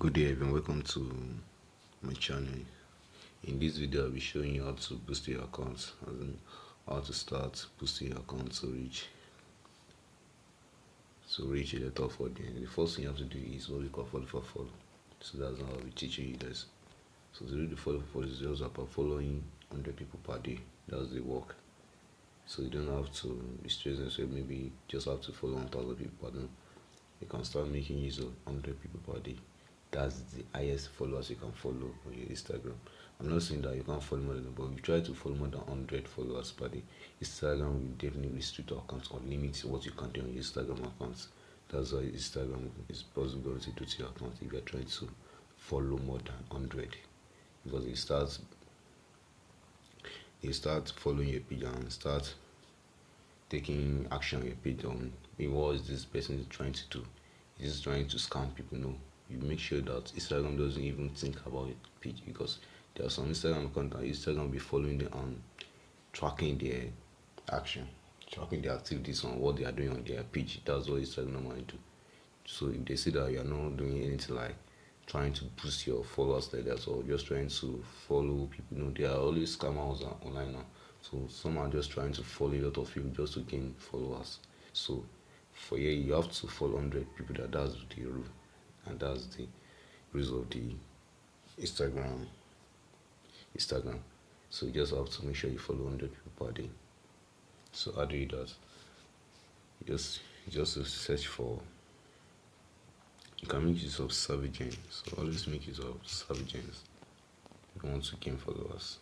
Good day everyone, welcome to my channel. In this video I'll be showing you how to boost your account, as in how to start boosting your account to reach a lot of audience. The first thing you have to do is what we call follow for follow. So that's how I'll be teaching you guys. So to do the follow for follow is just about following 100 people per day. That's the work. So you don't have to be stressing, so maybe just have to follow 1,000 people per day. You can start making use of 100 people per day. That's the highest followers you can follow on your Instagram. I'm not saying that you can't follow more than that, but if you try to follow more than 100 followers per day, Instagram will definitely restrict your account or limit what you can do on your Instagram account. That's why Instagram is possible to do to your account if you're trying to follow more than 100, because you start following your page and start taking action on your page on what is this person trying to do. Is trying to scam people? No. You make sure that Instagram doesn't even think about your page, because there are some Instagram accounts that Instagram will be following them and tracking their action, tracking their activities on what they are doing on their page. That's what Instagram normally do. So if they see that you are not doing anything like trying to boost your followers like that, or just trying to follow people, there are always scammers online now. So some are just trying to follow a lot of people just to gain followers. So for you have to follow 100 people. That's the rule, and that's the rules of the Instagram. So you just have to make sure you follow 100 people per day. So how do you do that? Just to search for. You can make use of Savagens. So always make use of Savagens if you want to gain followers.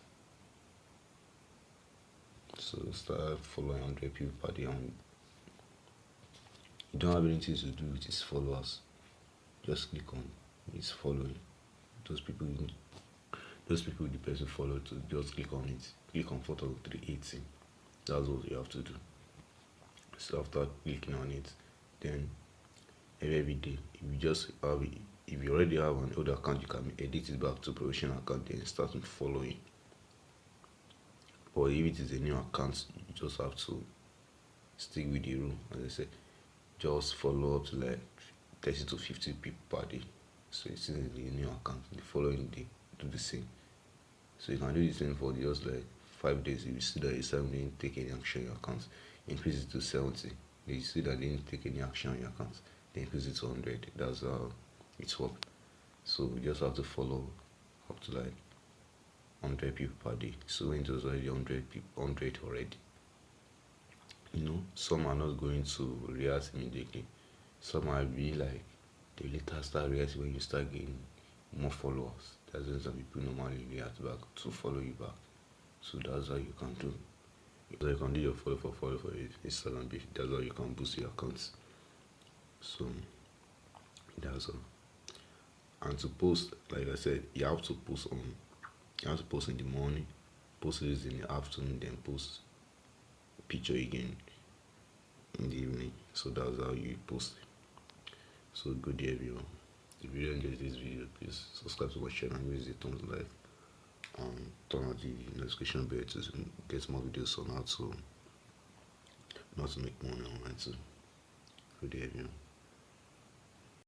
So start following 100 people per day, and you don't have anything to do with his followers. Just click on his following. Those people the person follow to, just click on it. Click on photo 380. That's what you have to do. So after clicking on it, then every day, if you already have an older account, you can edit it back to professional account and start following. But if it is a new account, you just have to stick with the rule. As I said, just follow up to like 30 to 50 people per day. So it's in the new account. The following day, do the same. So you can do the same for just like 5 days. If you see that Instagram didn't take any action on your account, increase it to 70. If you see that they didn't take any action on your account, then increase it to 100. That's how it works. So you just have to follow up to like 100 people per day. So when it was already 100 people, 100 already, some are not going to react immediately. Some might be like they later start reacting when you start getting more followers. That's when some people normally react back to follow you back. So that's how you can do. So you can do your follow for Instagram. That's how you can boost your accounts. So that's all. And to post, like I said, you have to post in the morning, post it in the afternoon, then post picture again in the evening. So that's how you post. So good day everyone. If you enjoyed this video, please subscribe to my channel and use the thumbs like and turn on the notification bell to get more videos on how to make money online too. Good day everyone.